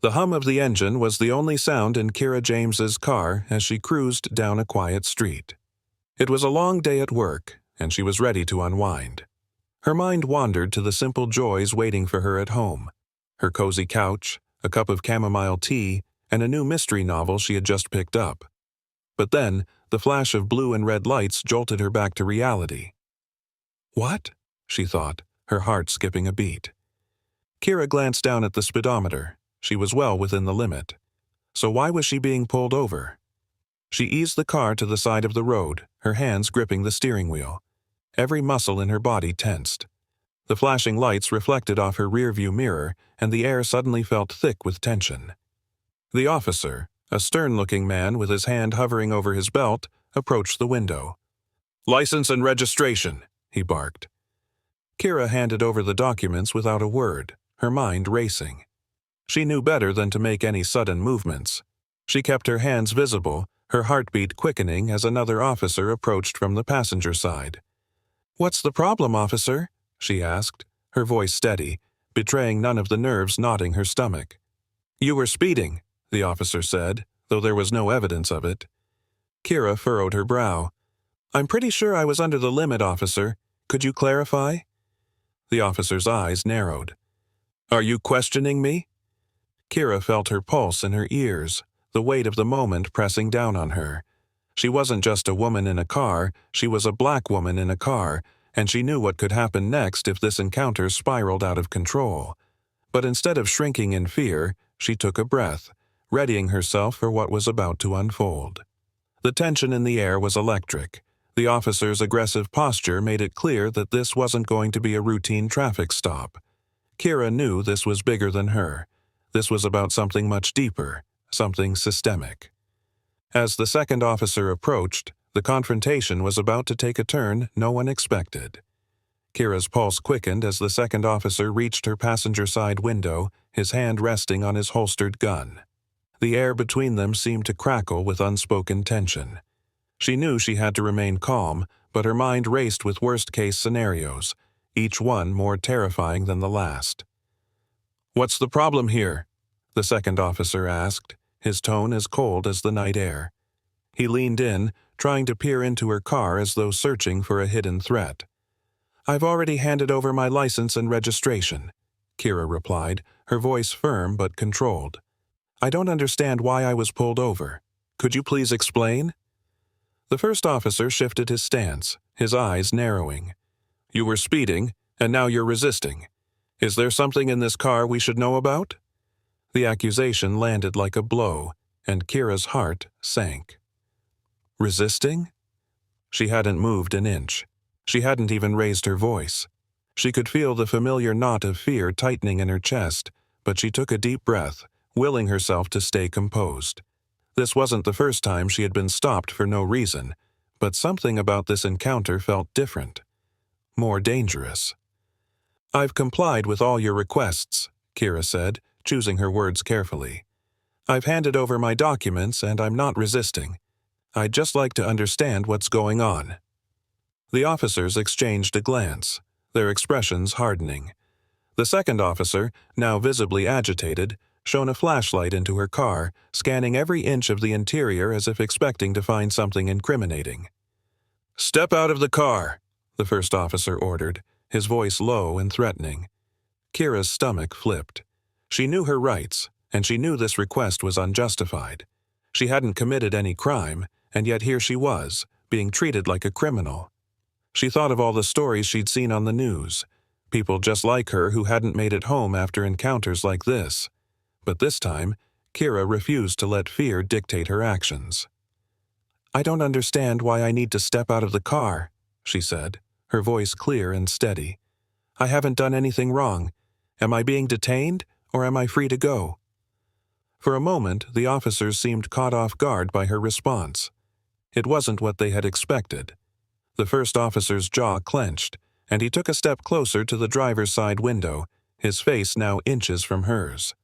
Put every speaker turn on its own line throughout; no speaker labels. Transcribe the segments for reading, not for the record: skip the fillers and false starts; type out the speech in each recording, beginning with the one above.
The hum of the engine was the only sound in Kiera James's car as she cruised down a quiet street. It was a long day at work, and she was ready to unwind. Her mind wandered to the simple joys waiting for her at home: her cozy couch, a cup of chamomile tea, and a new mystery novel she had just picked up. But then, the flash of blue and red lights jolted her back to reality. "What?" she thought, her heart skipping a beat. Kiera glanced down at the speedometer. She was well within the limit. So why was she being pulled over? She eased the car to the side of the road, her hands gripping the steering wheel. Every muscle in her body tensed. The flashing lights reflected off her rearview mirror, and the air suddenly felt thick with tension. The officer, a stern-looking man with his hand hovering over his belt, approached the window. "License and registration," he barked. Kiera handed over the documents without a word, her mind racing. She knew better than to make any sudden movements. She kept her hands visible, her heartbeat quickening as another officer approached from the passenger side. "What's the problem, officer?" she asked, her voice steady, betraying none of the nerves knotting her stomach. "You were speeding," the officer said, though there was no evidence of it. Kiera furrowed her brow. "I'm pretty sure I was under the limit, officer. Could you clarify?" The officer's eyes narrowed. "Are you questioning me?" Kiera felt her pulse in her ears, the weight of the moment pressing down on her. She wasn't just a woman in a car, she was a black woman in a car, and she knew what could happen next if this encounter spiraled out of control. But instead of shrinking in fear, she took a breath, readying herself for what was about to unfold. The tension in the air was electric. The officer's aggressive posture made it clear that this wasn't going to be a routine traffic stop. Kiera knew this was bigger than her. This was about something much deeper, something systemic. As the second officer approached, the confrontation was about to take a turn no one expected. Kiera's pulse quickened as the second officer reached her passenger side window, his hand resting on his holstered gun. The air between them seemed to crackle with unspoken tension. She knew she had to remain calm, but her mind raced with worst-case scenarios, each one more terrifying than the last. "What's the problem here?" the second officer asked, his tone as cold as the night air. He leaned in, trying to peer into her car as though searching for a hidden threat. "I've already handed over my license and registration," Kiera replied, her voice firm but controlled. "I don't understand why I was pulled over. Could you please explain?" The first officer shifted his stance, his eyes narrowing. "You were speeding, and now you're resisting. Is there something in this car we should know about?" The accusation landed like a blow, and Kiera's heart sank. Resisting? She hadn't moved an inch. She hadn't even raised her voice. She could feel the familiar knot of fear tightening in her chest, but she took a deep breath, willing herself to stay composed. This wasn't the first time she had been stopped for no reason, but something about this encounter felt different, more dangerous. "I've complied with all your requests," Kiera said, choosing her words carefully. "I've handed over my documents and I'm not resisting. I'd just like to understand what's going on." The officers exchanged a glance, their expressions hardening. The second officer, now visibly agitated, shone a flashlight into her car, scanning every inch of the interior as if expecting to find something incriminating. "Step out of the car," the first officer ordered, his voice low and threatening. Kiera's stomach flipped. She knew her rights, and she knew this request was unjustified. She hadn't committed any crime, and yet here she was, being treated like a criminal. She thought of all the stories she'd seen on the news, people just like her who hadn't made it home after encounters like this. But this time, Kiera refused to let fear dictate her actions. "I don't understand why I need to step out of the car," she said, her voice clear and steady. "I haven't done anything wrong. Am I being detained, or am I free to go?" For a moment, the officers seemed caught off guard by her response. It wasn't what they had expected. The first officer's jaw clenched, and he took a step closer to the driver's side window, his face now inches from hers.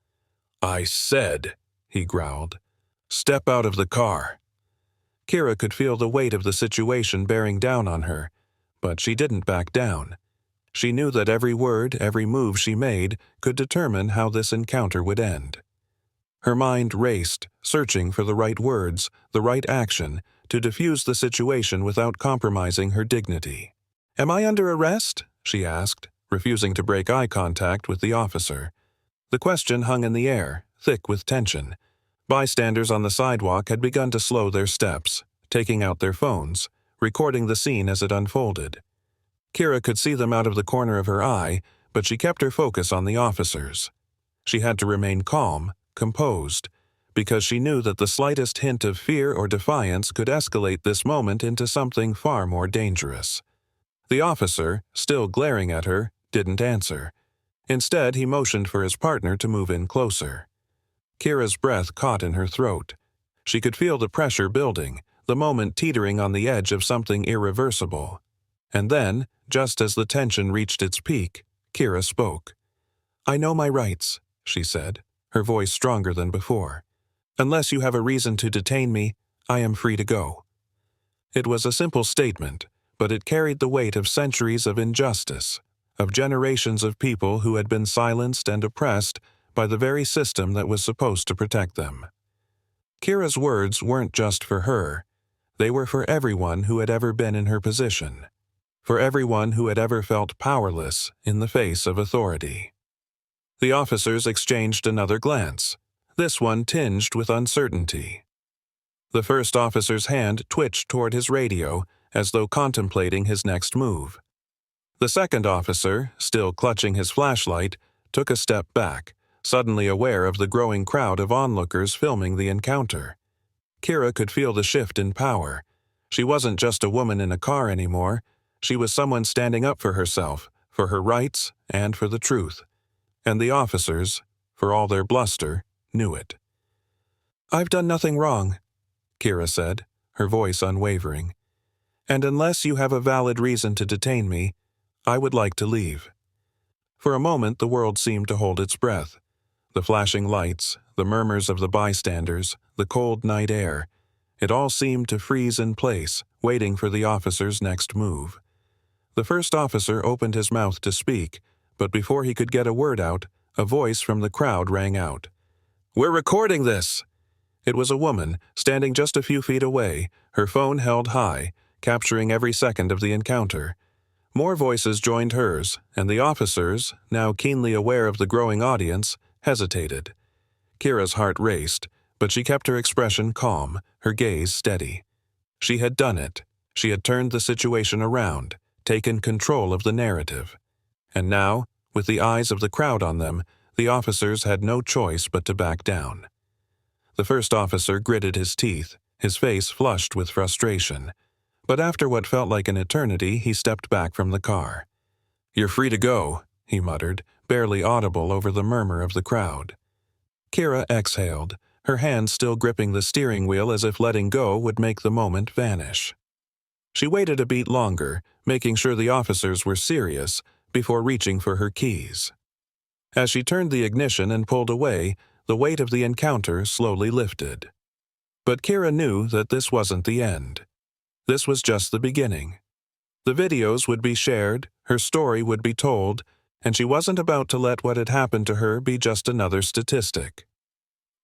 "I said," he growled, "step out of the car." Kiera could feel the weight of the situation bearing down on her, but she didn't back down. She knew that every word, every move she made could determine how this encounter would end. Her mind raced, searching for the right words, the right action, to defuse the situation without compromising her dignity. "Am I under arrest?" she asked, refusing to break eye contact with the officer. The question hung in the air, thick with tension. Bystanders on the sidewalk had begun to slow their steps, taking out their phones, recording the scene as it unfolded. Kiera could see them out of the corner of her eye, but she kept her focus on the officers. She had to remain calm, composed, because she knew that the slightest hint of fear or defiance could escalate this moment into something far more dangerous. The officer, still glaring at her, didn't answer. Instead, he motioned for his partner to move in closer. Kiera's breath caught in her throat. She could feel the pressure building, the moment teetering on the edge of something irreversible. And then, just as the tension reached its peak, Kiera spoke. "I know my rights," she said, her voice stronger than before. "Unless you have a reason to detain me, I am free to go." It was a simple statement, but it carried the weight of centuries of injustice, of generations of people who had been silenced and oppressed by the very system that was supposed to protect them. Kiera's words weren't just for her. They were for everyone who had ever been in her position, for everyone who had ever felt powerless in the face of authority. The officers exchanged another glance, this one tinged with uncertainty. The first officer's hand twitched toward his radio, as though contemplating his next move. The second officer, still clutching his flashlight, took a step back, suddenly aware of the growing crowd of onlookers filming the encounter. Kiera could feel the shift in power. She wasn't just a woman in a car anymore. She was someone standing up for herself, for her rights, and for the truth. And the officers, for all their bluster, knew it. "I've done nothing wrong," Kiera said, her voice unwavering. "And unless you have a valid reason to detain me, I would like to leave." For a moment the world seemed to hold its breath. The flashing lights, the murmurs of the bystanders, the cold night air, it all seemed to freeze in place, waiting for the officer's next move. The first officer opened his mouth to speak, but before he could get a word out, a voice from the crowd rang out. "We're recording this!" It was a woman, standing just a few feet away, her phone held high, capturing every second of the encounter. More voices joined hers, and the officers, now keenly aware of the growing audience, hesitated. Kiera's heart raced, but she kept her expression calm, her gaze steady. She had done it. She had turned the situation around, taken control of the narrative. And now, with the eyes of the crowd on them, the officers had no choice but to back down. The first officer gritted his teeth, his face flushed with frustration. But after what felt like an eternity, he stepped back from the car. "You're free to go," he muttered, barely audible over the murmur of the crowd. Kiera exhaled, her hand still gripping the steering wheel as if letting go would make the moment vanish. She waited a beat longer, making sure the officers were serious, before reaching for her keys. As she turned the ignition and pulled away, the weight of the encounter slowly lifted. But Kiera knew that this wasn't the end. This was just the beginning. The videos would be shared, her story would be told, and she wasn't about to let what had happened to her be just another statistic.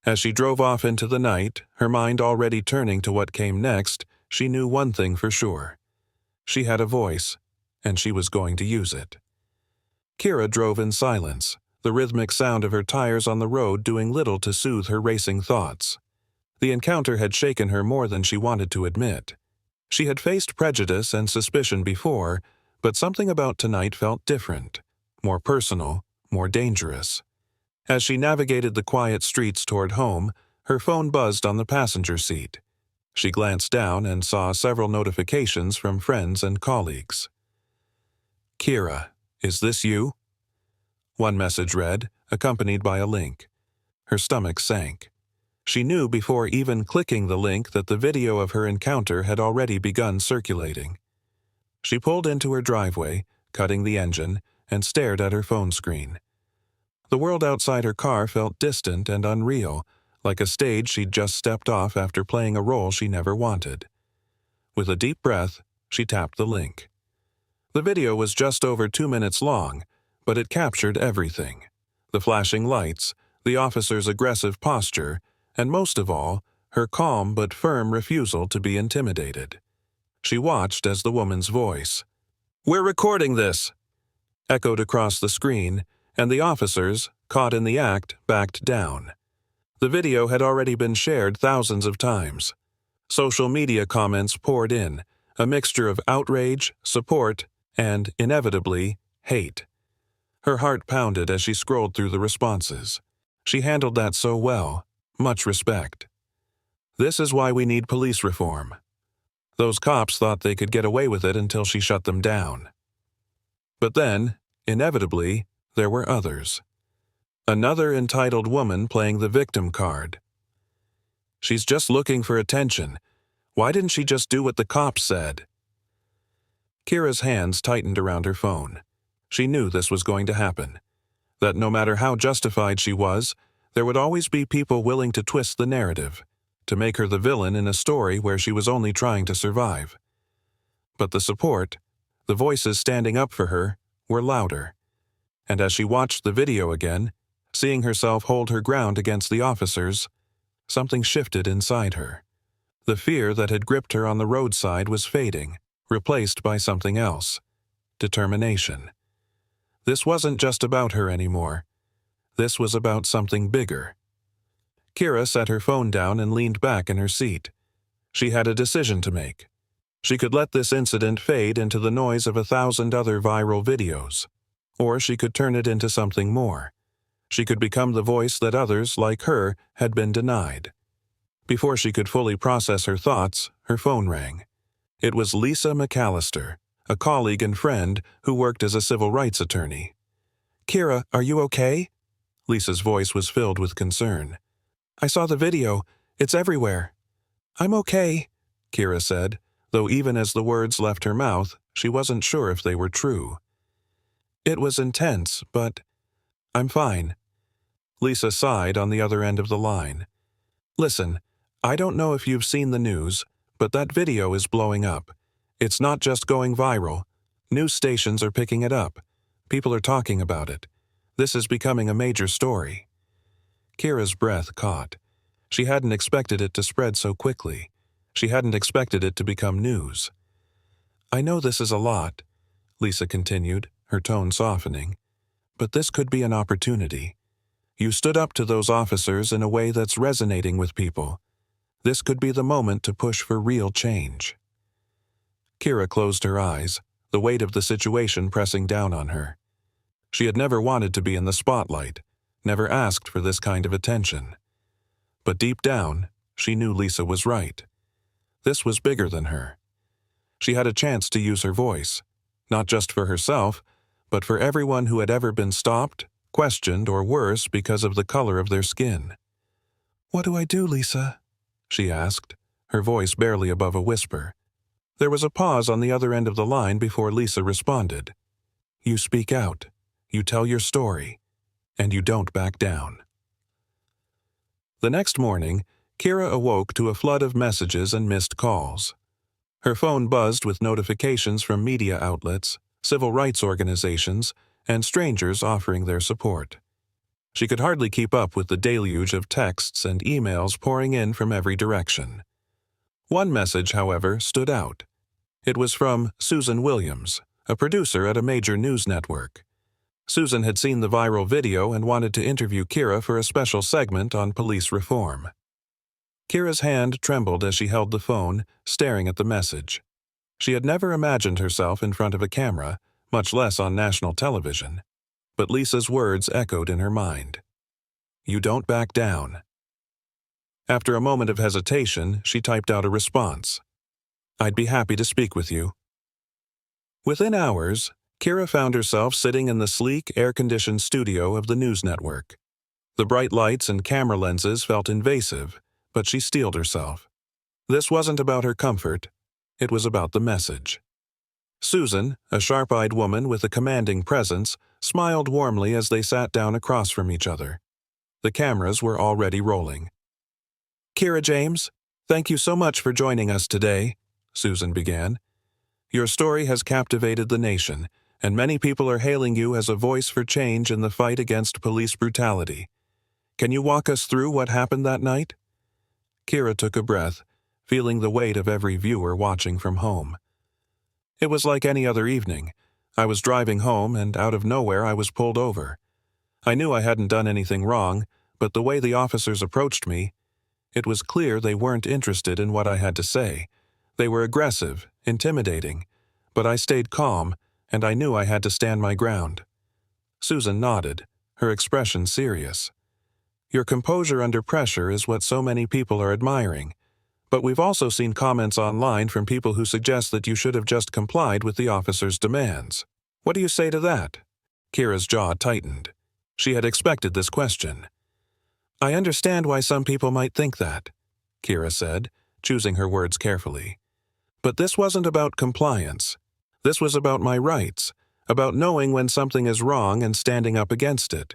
As she drove off into the night, her mind already turning to what came next, she knew one thing for sure. She had a voice, and she was going to use it. Kiera drove in silence, the rhythmic sound of her tires on the road doing little to soothe her racing thoughts. The encounter had shaken her more than she wanted to admit. She had faced prejudice and suspicion before, but something about tonight felt different, more personal, more dangerous. As she navigated the quiet streets toward home, her phone buzzed on the passenger seat. She glanced down and saw several notifications from friends and colleagues. "Kiera, is this you?" One message read, accompanied by a link. Her stomach sank. She knew before even clicking the link that the video of her encounter had already begun circulating. She pulled into her driveway, cutting the engine, and stared at her phone screen. The world outside her car felt distant and unreal, like a stage she'd just stepped off after playing a role she never wanted. With a deep breath, she tapped the link. The video was just over 2 minutes long, but it captured everything. The flashing lights, the officer's aggressive posture, and most of all, her calm but firm refusal to be intimidated. She watched as the woman's voice, "We're recording this," echoed across the screen, and the officers, caught in the act, backed down. The video had already been shared thousands of times. Social media comments poured in, a mixture of outrage, support, and, inevitably, hate. Her heart pounded as she scrolled through the responses. She handled that so well. Much respect. This is why we need police reform. Those cops thought they could get away with it until she shut them down. But then, inevitably, there were others. Another entitled woman playing the victim card. "She's just looking for attention. Why didn't she just do what the cops said?" Kiera's hands tightened around her phone. She knew this was going to happen. That no matter how justified she was, there would always be people willing to twist the narrative, to make her the villain in a story where she was only trying to survive. But the support, the voices standing up for her, were louder. And as she watched the video again, seeing herself hold her ground against the officers, something shifted inside her. The fear that had gripped her on the roadside was fading, replaced by something else: determination. This wasn't just about her anymore. This was about something bigger. Kiera set her phone down and leaned back in her seat. She had a decision to make. She could let this incident fade into the noise of 1,000 other viral videos, or she could turn it into something more. She could become the voice that others, like her, had been denied. Before she could fully process her thoughts, her phone rang. It was Lisa McAllister, a colleague and friend who worked as a civil rights attorney. "Kiera, are you okay?" Lisa's voice was filled with concern. "I saw the video. It's everywhere." "I'm okay," Kiera said, though even as the words left her mouth, she wasn't sure if they were true. "It was intense, but I'm fine." Lisa sighed on the other end of the line. "Listen, I don't know if you've seen the news, but that video is blowing up. It's not just going viral. News stations are picking it up. People are talking about it. This is becoming a major story." Kiera's breath caught. She hadn't expected it to spread so quickly. She hadn't expected it to become news. "I know this is a lot," Lisa continued, her tone softening, "but this could be an opportunity. You stood up to those officers in a way that's resonating with people. This could be the moment to push for real change." Kiera closed her eyes, the weight of the situation pressing down on her. She had never wanted to be in the spotlight, never asked for this kind of attention. But deep down, she knew Lisa was right. This was bigger than her. She had a chance to use her voice, not just for herself, but for everyone who had ever been stopped, questioned, or worse because of the color of their skin. "What do I do, Lisa?" she asked, her voice barely above a whisper. There was a pause on the other end of the line before Lisa responded. "You speak out, you tell your story, and you don't back down." The next morning, Kiera awoke to a flood of messages and missed calls. Her phone buzzed with notifications from media outlets, civil rights organizations, and strangers offering their support. She could hardly keep up with the deluge of texts and emails pouring in from every direction. One message, however, stood out. It was from Susan Williams, a producer at a major news network. Susan had seen the viral video and wanted to interview Kiera for a special segment on police reform. Kiera's hand trembled as she held the phone, staring at the message. She had never imagined herself in front of a camera, much less on national television. But Lisa's words echoed in her mind. "You don't back down." After a moment of hesitation, she typed out a response. "I'd be happy to speak with you." Within hours, Kiera found herself sitting in the sleek, air-conditioned studio of the news network. The bright lights and camera lenses felt invasive, but she steeled herself. This wasn't about her comfort. It was about the message. Susan, a sharp-eyed woman with a commanding presence, smiled warmly as they sat down across from each other. The cameras were already rolling. "Kiera James, thank you so much for joining us today," Susan began. "Your story has captivated the nation, and many people are hailing you as a voice for change in the fight against police brutality. Can you walk us through what happened that night?" Kiera took a breath, feeling the weight of every viewer watching from home. "It was like any other evening. I was driving home, and out of nowhere I was pulled over. I knew I hadn't done anything wrong, but the way the officers approached me, it was clear they weren't interested in what I had to say. They were aggressive, intimidating, but I stayed calm, and I knew I had to stand my ground." Susan nodded, her expression serious. "Your composure under pressure is what so many people are admiring, but we've also seen comments online from people who suggest that you should have just complied with the officer's demands. What do you say to that?" Kiera's jaw tightened. She had expected this question. "I understand why some people might think that," Kiera said, choosing her words carefully. "But this wasn't about compliance. This was about my rights, about knowing when something is wrong and standing up against it.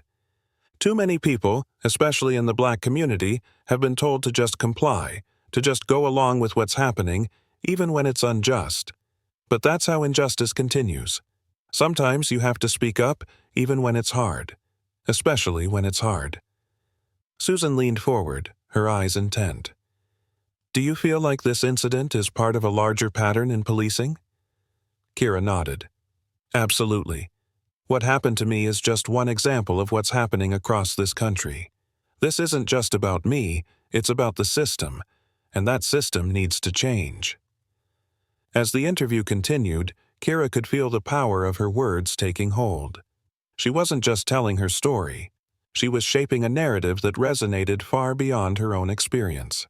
Too many people, especially in the Black community, have been told to just comply, to just go along with what's happening, even when it's unjust. But that's how injustice continues. Sometimes you have to speak up, even when it's hard. Especially when it's hard." Susan leaned forward, her eyes intent. "Do you feel like this incident is part of a larger pattern in policing?" Kiera nodded. "Absolutely. What happened to me is just one example of what's happening across this country. This isn't just about me, it's about the system, and that system needs to change." As the interview continued, Kiera could feel the power of her words taking hold. She wasn't just telling her story. She was shaping a narrative that resonated far beyond her own experience.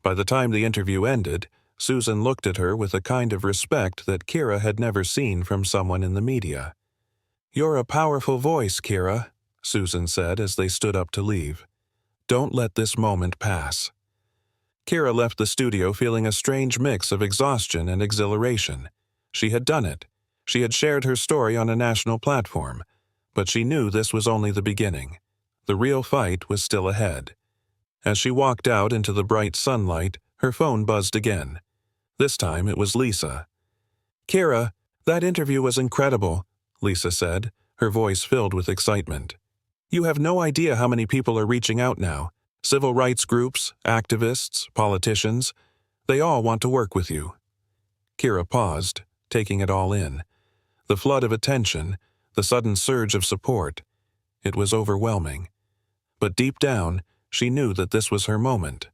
By the time the interview ended, Susan looked at her with a kind of respect that Kiera had never seen from someone in the media. "You're a powerful voice, Kiera," Susan said as they stood up to leave. "Don't let this moment pass." Kiera left the studio feeling a strange mix of exhaustion and exhilaration. She had done it. She had shared her story on a national platform. But she knew this was only the beginning. The real fight was still ahead. As she walked out into the bright sunlight, her phone buzzed again. This time it was Lisa. "Kiera, that interview was incredible," Lisa said, her voice filled with excitement. "You have no idea how many people are reaching out now. Civil rights groups, activists, politicians. They all want to work with you." Kiera paused, taking it all in. The flood of attention, the sudden surge of support. It was overwhelming. But deep down, she knew that this was her moment.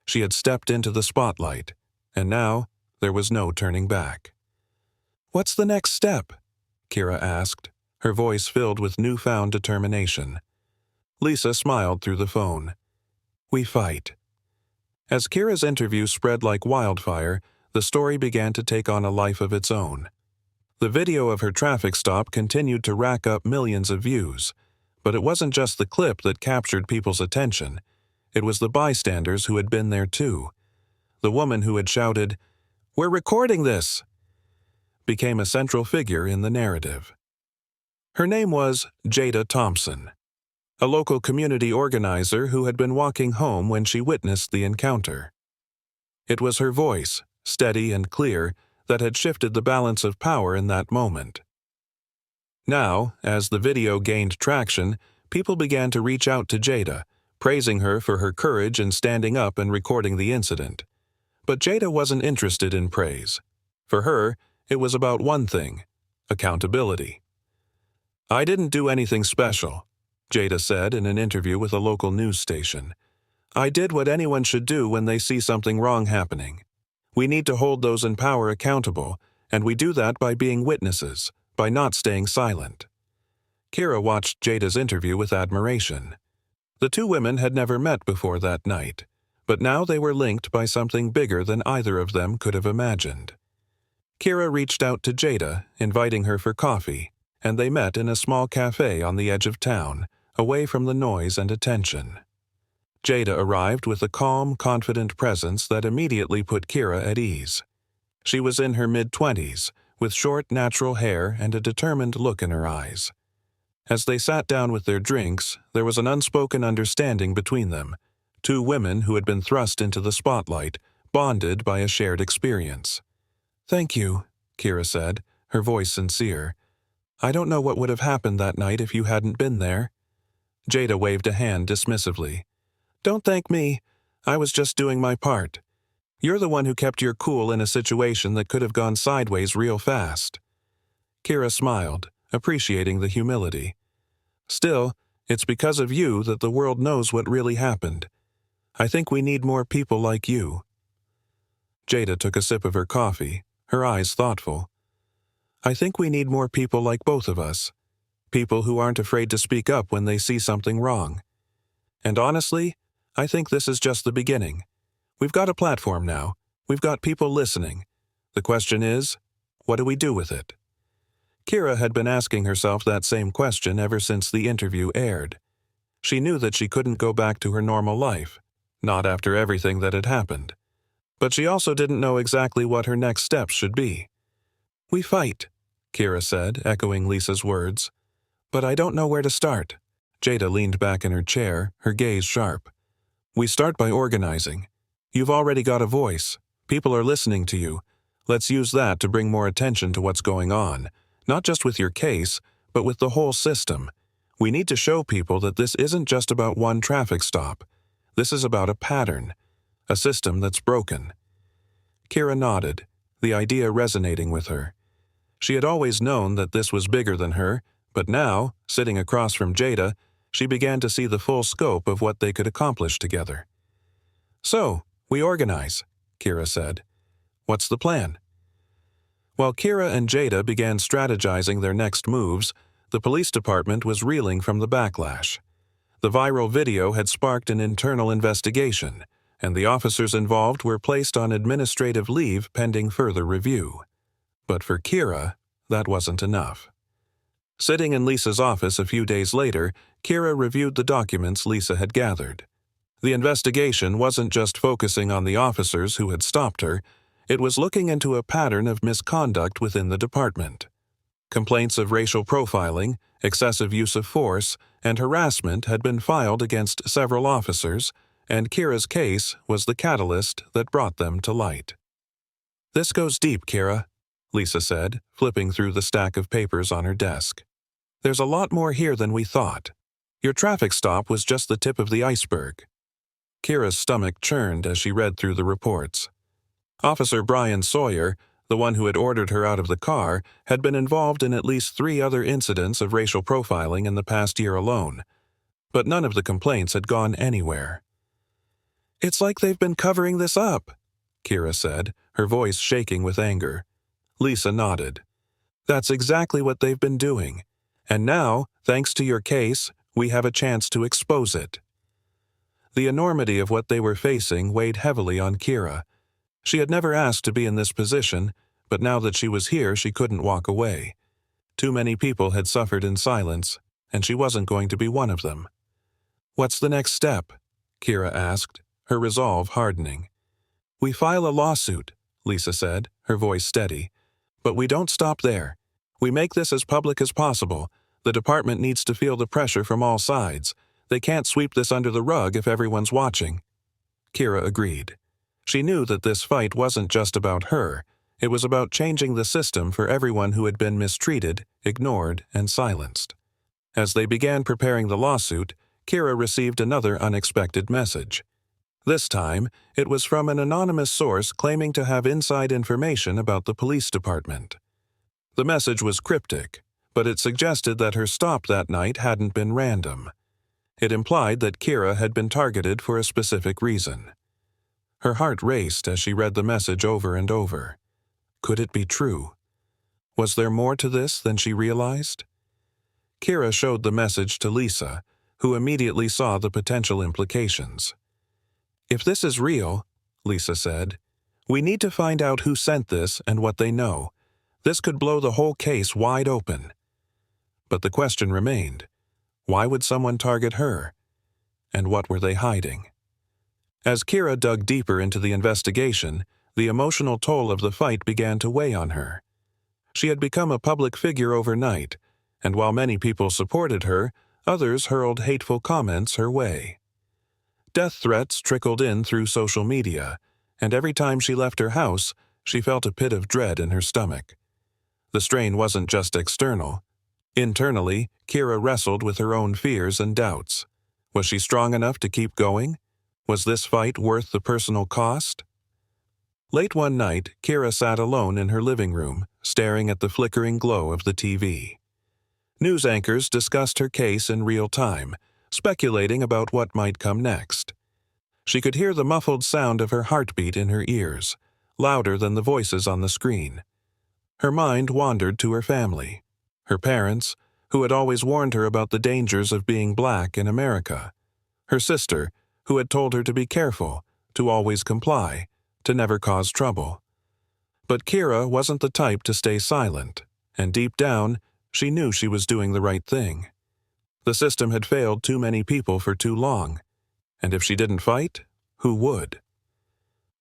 She had stepped into the spotlight, and now there was no turning back. "What's the next step?" Kiera asked, her voice filled with newfound determination. Lisa smiled through the phone. "We fight." As Kiera's interview spread like wildfire, the story began to take on a life of its own. The video of her traffic stop continued to rack up millions of views, but it wasn't just the clip that captured people's attention. It was the bystanders who had been there too. The woman who had shouted, "We're recording this!" became a central figure in the narrative. Her name was Jada Thompson, a local community organizer who had been walking home when she witnessed the encounter. It was her voice, steady and clear, that had shifted the balance of power in that moment. Now, as the video gained traction, people began to reach out to Jada, praising her for her courage in standing up and recording the incident. But Jada wasn't interested in praise. For her, it was about one thing: accountability. "I didn't do anything special," Jada said in an interview with a local news station. "I did what anyone should do when they see something wrong happening. We need to hold those in power accountable, and we do that by being witnesses, by not staying silent." Kiera watched Jada's interview with admiration. The two women had never met before that night, but now they were linked by something bigger than either of them could have imagined. Kiera reached out to Jada, inviting her for coffee, and they met in a small cafe on the edge of town, away from the noise and attention. Jada arrived with a calm, confident presence that immediately put Kiera at ease. She was in her mid-20s, with short, natural hair and a determined look in her eyes. As they sat down with their drinks, there was an unspoken understanding between them, two women who had been thrust into the spotlight, bonded by a shared experience. "Thank you," Kiera said, her voice sincere. "I don't know what would have happened that night if you hadn't been there." Jada waved a hand dismissively. "Don't thank me. I was just doing my part. You're the one who kept your cool in a situation that could have gone sideways real fast." Kiera smiled, appreciating the humility. "Still, it's because of you that the world knows what really happened. I think we need more people like you." Jada took a sip of her coffee, her eyes thoughtful. "I think we need more people like both of us. People who aren't afraid to speak up when they see something wrong. And honestly, I think this is just the beginning. We've got a platform now. We've got people listening. The question is, what do we do with it?" Kiera had been asking herself that same question ever since the interview aired. She knew that she couldn't go back to her normal life, not after everything that had happened. But she also didn't know exactly what her next steps should be. "We fight," Kiera said, echoing Lisa's words. "But I don't know where to start." Jada leaned back in her chair, her gaze sharp. "We start by organizing. You've already got a voice. People are listening to you. Let's use that to bring more attention to what's going on, not just with your case, but with the whole system. We need to show people that this isn't just about one traffic stop. This is about a pattern, a system that's broken." Kiera nodded, the idea resonating with her. She had always known that this was bigger than her, but now, sitting across from Jada, she began to see the full scope of what they could accomplish together. "So, we organize," Kiera said. "What's the plan?" While Kiera and Jada began strategizing their next moves, the police department was reeling from the backlash. The viral video had sparked an internal investigation, and the officers involved were placed on administrative leave pending further review. But for Kiera, that wasn't enough. Sitting in Lisa's office a few days later, Kiera reviewed the documents Lisa had gathered. The investigation wasn't just focusing on the officers who had stopped her, it was looking into a pattern of misconduct within the department. Complaints of racial profiling, excessive use of force, and harassment had been filed against several officers, and Kiera's case was the catalyst that brought them to light. "This goes deep, Kiera," Lisa said, flipping through the stack of papers on her desk. "There's a lot more here than we thought. Your traffic stop was just the tip of the iceberg." Kiera's stomach churned as she read through the reports. Officer Brian Sawyer, the one who had ordered her out of the car, had been involved in at least 3 other incidents of racial profiling in the past year alone. But none of the complaints had gone anywhere. "It's like they've been covering this up," Kiera said, her voice shaking with anger. Lisa nodded. "That's exactly what they've been doing. And now, thanks to your case, we have a chance to expose it." The enormity of what they were facing weighed heavily on Kiera. She had never asked to be in this position, but now that she was here, she couldn't walk away. Too many people had suffered in silence, and she wasn't going to be one of them. "What's the next step?" Kiera asked, her resolve hardening. "We file a lawsuit," Lisa said, her voice steady. "But we don't stop there. We make this as public as possible. The department needs to feel the pressure from all sides. They can't sweep this under the rug if everyone's watching." Kiera agreed. She knew that this fight wasn't just about her. It was about changing the system for everyone who had been mistreated, ignored, and silenced. As they began preparing the lawsuit, Kiera received another unexpected message. This time, it was from an anonymous source claiming to have inside information about the police department. The message was cryptic, but it suggested that her stop that night hadn't been random. It implied that Kiera had been targeted for a specific reason. Her heart raced as she read the message over and over. Could it be true? Was there more to this than she realized? Kiera showed the message to Lisa, who immediately saw the potential implications. "If this is real," Lisa said, "we need to find out who sent this and what they know. This could blow the whole case wide open." But the question remained, why would someone target her? And what were they hiding? As Kiera dug deeper into the investigation, the emotional toll of the fight began to weigh on her. She had become a public figure overnight, and while many people supported her, others hurled hateful comments her way. Death threats trickled in through social media, and every time she left her house, she felt a pit of dread in her stomach. The strain wasn't just external. Internally, Kiera wrestled with her own fears and doubts. Was she strong enough to keep going? Was this fight worth the personal cost? Late one night, Kiera sat alone in her living room, staring at the flickering glow of the TV. News anchors discussed her case in real time, speculating about what might come next. She could hear the muffled sound of her heartbeat in her ears, louder than the voices on the screen. Her mind wandered to her family. Her parents, who had always warned her about the dangers of being black in America. Her sister, who had told her to be careful, to always comply, to never cause trouble. But Kiera wasn't the type to stay silent, and deep down, she knew she was doing the right thing. The system had failed too many people for too long, and if she didn't fight, who would?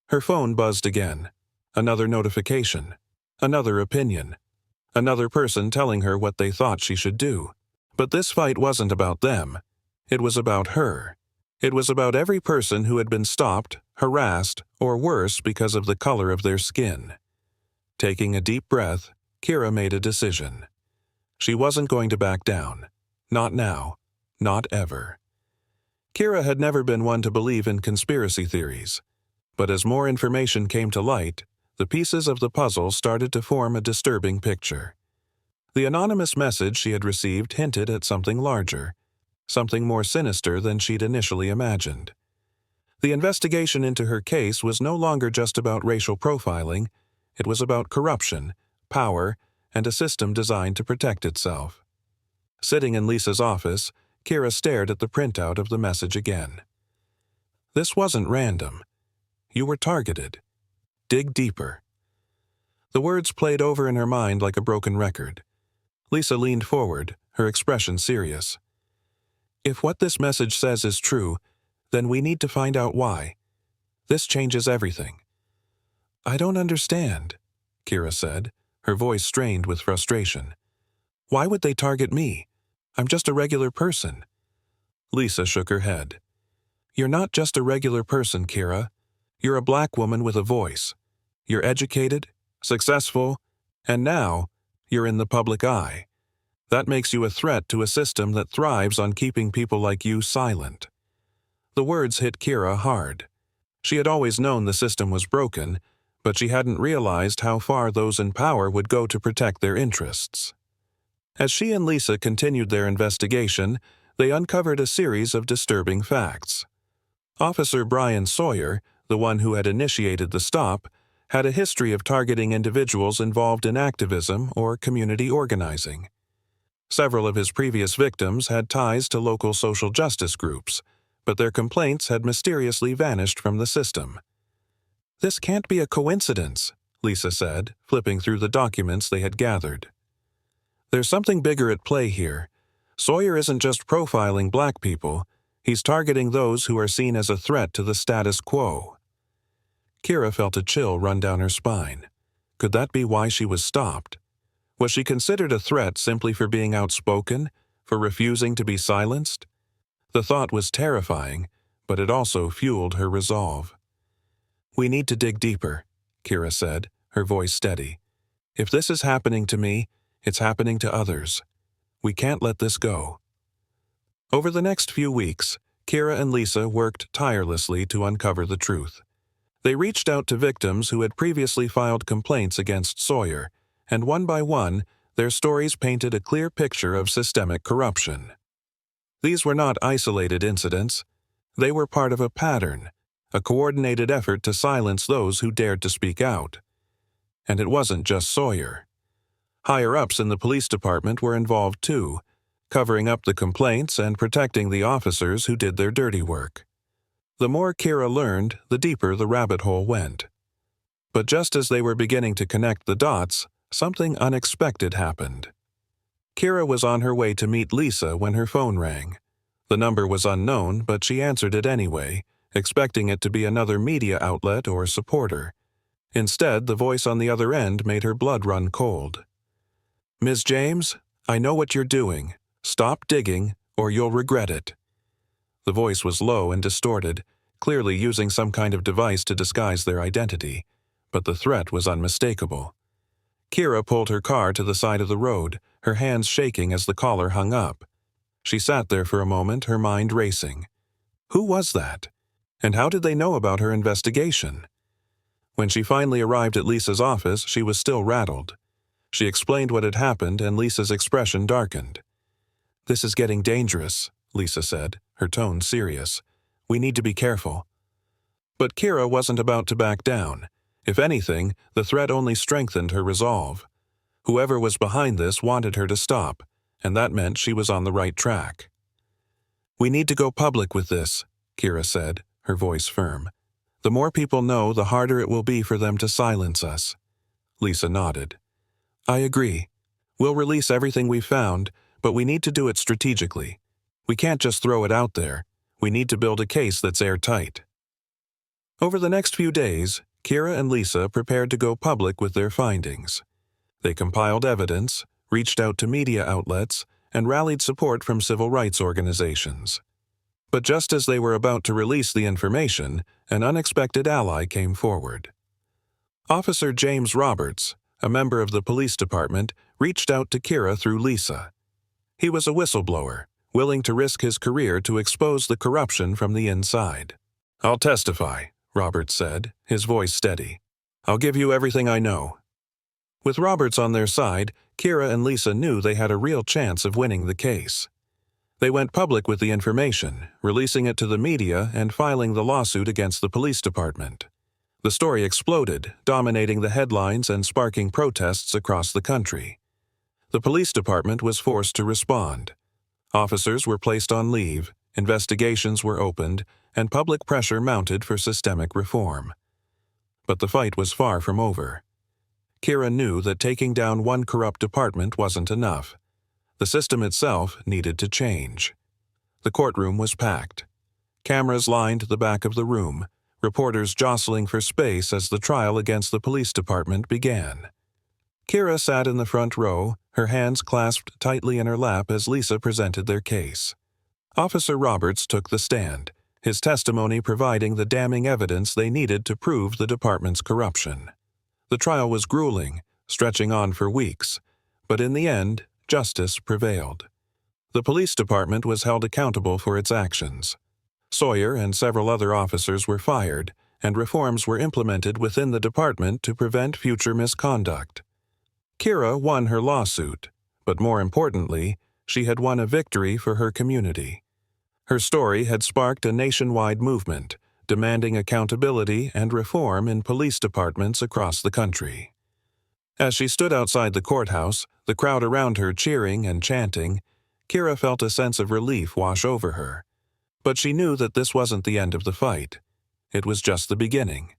Her phone buzzed again. Another notification. Another opinion. Another person telling her what they thought she should do. But this fight wasn't about them. It was about her. It was about every person who had been stopped, harassed, or worse because of the color of their skin. Taking a deep breath, Kiera made a decision. She wasn't going to back down. Not now. Not ever. Kiera had never been one to believe in conspiracy theories. But as more information came to light, the pieces of the puzzle started to form a disturbing picture. The anonymous message she had received hinted at something larger, something more sinister than she'd initially imagined. The investigation into her case was no longer just about racial profiling, it was about corruption, power, and a system designed to protect itself. Sitting in Lisa's office, Kiera stared at the printout of the message again. This wasn't random. You were targeted. Dig deeper. The words played over in her mind like a broken record. Lisa leaned forward, her expression serious. If what this message says is true, then we need to find out why. This changes everything. I don't understand, Kiera said, her voice strained with frustration. Why would they target me? I'm just a regular person. Lisa shook her head. You're not just a regular person, Kiera. You're a black woman with a voice. You're educated, successful, and now you're in the public eye. That makes you a threat to a system that thrives on keeping people like you silent. The words hit Kiera hard. She had always known the system was broken, but she hadn't realized how far those in power would go to protect their interests. As she and Lisa continued their investigation, they uncovered a series of disturbing facts. Officer Brian Sawyer, the one who had initiated the stop, had a history of targeting individuals involved in activism or community organizing. Several of his previous victims had ties to local social justice groups, but their complaints had mysteriously vanished from the system. This can't be a coincidence, Lisa said, flipping through the documents they had gathered. There's something bigger at play here. Sawyer isn't just profiling black people, he's targeting those who are seen as a threat to the status quo. Kiera felt a chill run down her spine. Could that be why she was stopped? Was she considered a threat simply for being outspoken, for refusing to be silenced? The thought was terrifying, but it also fueled her resolve. We need to dig deeper, Kiera said, her voice steady. If this is happening to me, it's happening to others. We can't let this go. Over the next few weeks, Kiera and Lisa worked tirelessly to uncover the truth. They reached out to victims who had previously filed complaints against Sawyer, and one by one, their stories painted a clear picture of systemic corruption. These were not isolated incidents. They were part of a pattern, a coordinated effort to silence those who dared to speak out. And it wasn't just Sawyer. Higher-ups in the police department were involved too, covering up the complaints and protecting the officers who did their dirty work. The more Kiera learned, the deeper the rabbit hole went. But just as they were beginning to connect the dots, something unexpected happened. Kiera was on her way to meet Lisa when her phone rang. The number was unknown, but she answered it anyway, expecting it to be another media outlet or supporter. Instead, the voice on the other end made her blood run cold. Ms. James, I know what you're doing. Stop digging, or you'll regret it. The voice was low and distorted, clearly using some kind of device to disguise their identity, but the threat was unmistakable. Kiera pulled her car to the side of the road, her hands shaking as the caller hung up. She sat there for a moment, her mind racing. Who was that? And how did they know about her investigation? When she finally arrived at Lisa's office, she was still rattled. She explained what had happened, and Lisa's expression darkened. "This is getting dangerous," Lisa said, her tone serious. "We need to be careful." But Kiera wasn't about to back down. If anything, the threat only strengthened her resolve. Whoever was behind this wanted her to stop, and that meant she was on the right track. "We need to go public with this," Kiera said, her voice firm. "The more people know, the harder it will be for them to silence us." Lisa nodded. "I agree. We'll release everything we've found, but we need to do it strategically. We can't just throw it out there. We need to build a case that's airtight." Over the next few days, Kiera and Lisa prepared to go public with their findings. They compiled evidence, reached out to media outlets, and rallied support from civil rights organizations. But just as they were about to release the information, an unexpected ally came forward. Officer James Roberts, a member of the police department, reached out to Kiera through Lisa. He was a whistleblower, willing to risk his career to expose the corruption from the inside. "I'll testify," Roberts said, his voice steady. "I'll give you everything I know." With Roberts on their side, Kiera and Lisa knew they had a real chance of winning the case. They went public with the information, releasing it to the media and filing the lawsuit against the police department. The story exploded, dominating the headlines and sparking protests across the country. The police department was forced to respond. Officers were placed on leave, investigations were opened, and public pressure mounted for systemic reform. But the fight was far from over. Kiera knew that taking down one corrupt department wasn't enough. The system itself needed to change. The courtroom was packed. Cameras lined the back of the room, reporters jostling for space as the trial against the police department began. Kiera sat in the front row, her hands clasped tightly in her lap as Lisa presented their case. Officer Roberts took the stand, his testimony providing the damning evidence they needed to prove the department's corruption. The trial was grueling, stretching on for weeks, but in the end, justice prevailed. The police department was held accountable for its actions. Sawyer and several other officers were fired, and reforms were implemented within the department to prevent future misconduct. Kiera won her lawsuit, but more importantly, she had won a victory for her community. Her story had sparked a nationwide movement, demanding accountability and reform in police departments across the country. As she stood outside the courthouse, the crowd around her cheering and chanting, Kiera felt a sense of relief wash over her. But she knew that this wasn't the end of the fight. It was just the beginning.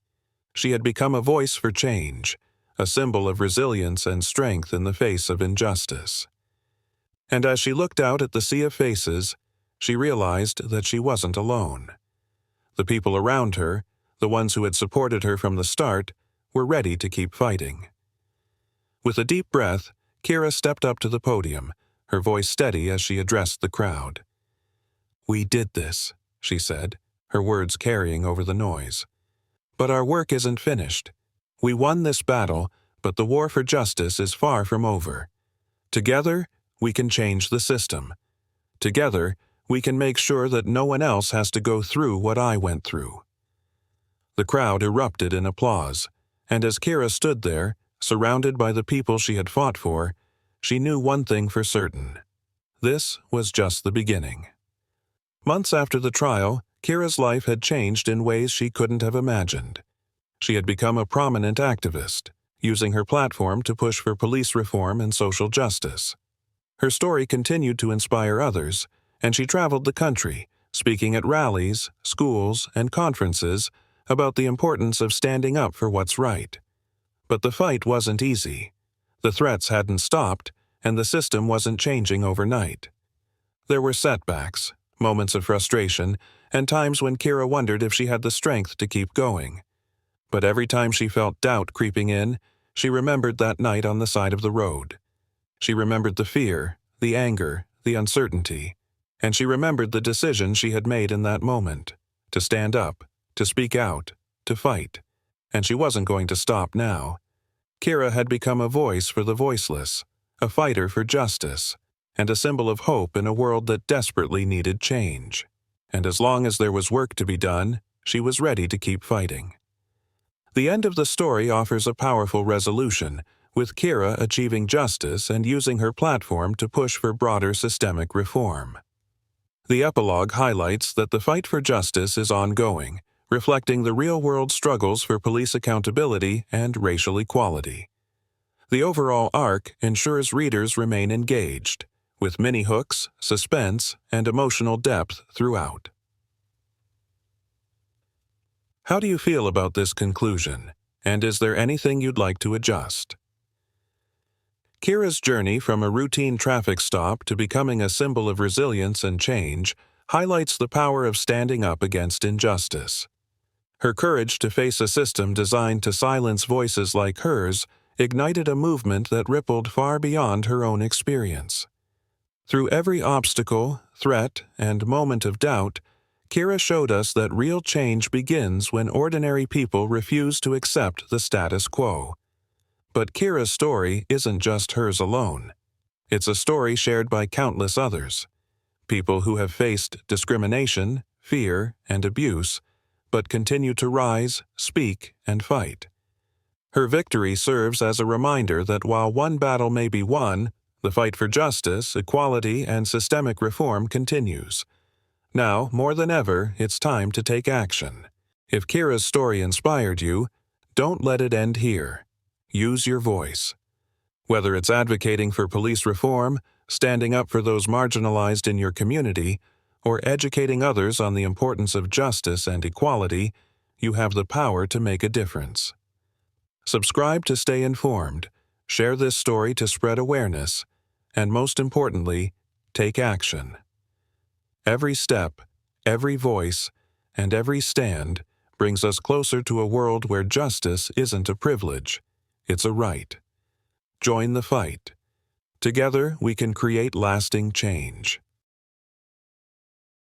She had become a voice for change, a symbol of resilience and strength in the face of injustice. And as she looked out at the sea of faces, she realized that she wasn't alone. The people around her, the ones who had supported her from the start, were ready to keep fighting. With a deep breath, Kiera stepped up to the podium, her voice steady as she addressed the crowd. "We did this," she said, her words carrying over the noise. "But our work isn't finished. We won this battle, but the war for justice is far from over. Together, we can change the system. Together, we can make sure that no one else has to go through what I went through." The crowd erupted in applause, and as Kiera stood there, surrounded by the people she had fought for, she knew one thing for certain. This was just the beginning. Months after the trial, Kiera's life had changed in ways she couldn't have imagined. She had become a prominent activist, using her platform to push for police reform and social justice. Her story continued to inspire others, and she traveled the country, speaking at rallies, schools, and conferences about the importance of standing up for what's right. But the fight wasn't easy. The threats hadn't stopped, and the system wasn't changing overnight. There were setbacks, moments of frustration, and times when Kiera wondered if she had the strength to keep going. But every time she felt doubt creeping in, she remembered that night on the side of the road. She remembered the fear, the anger, the uncertainty, and she remembered the decision she had made in that moment, to stand up, to speak out, to fight. And she wasn't going to stop now. Kiera had become a voice for the voiceless, a fighter for justice, and a symbol of hope in a world that desperately needed change. And as long as there was work to be done, she was ready to keep fighting. The end of the story offers a powerful resolution, with Kiera achieving justice and using her platform to push for broader systemic reform. The epilogue highlights that the fight for justice is ongoing, reflecting the real-world struggles for police accountability and racial equality. The overall arc ensures readers remain engaged, with many hooks, suspense, and emotional depth throughout. How do you feel about this conclusion, and is there anything you'd like to adjust? Kiera's journey from a routine traffic stop to becoming a symbol of resilience and change highlights the power of standing up against injustice. Her courage to face a system designed to silence voices like hers ignited a movement that rippled far beyond her own experience. Through every obstacle, threat, and moment of doubt, Kiera showed us that real change begins when ordinary people refuse to accept the status quo. But Kiera's story isn't just hers alone. It's a story shared by countless others, people who have faced discrimination, fear, and abuse, but continue to rise, speak, and fight. Her victory serves as a reminder that while one battle may be won, the fight for justice, equality, and systemic reform continues. Now, more than ever, it's time to take action. If Kiera's story inspired you, don't let it end here. Use your voice. Whether it's advocating for police reform, standing up for those marginalized in your community, or educating others on the importance of justice and equality, you have the power to make a difference. Subscribe to stay informed, share this story to spread awareness, and most importantly, take action. Every step, every voice, and every stand brings us closer to a world where justice isn't a privilege, it's a right. Join the fight. Together, we can create lasting change.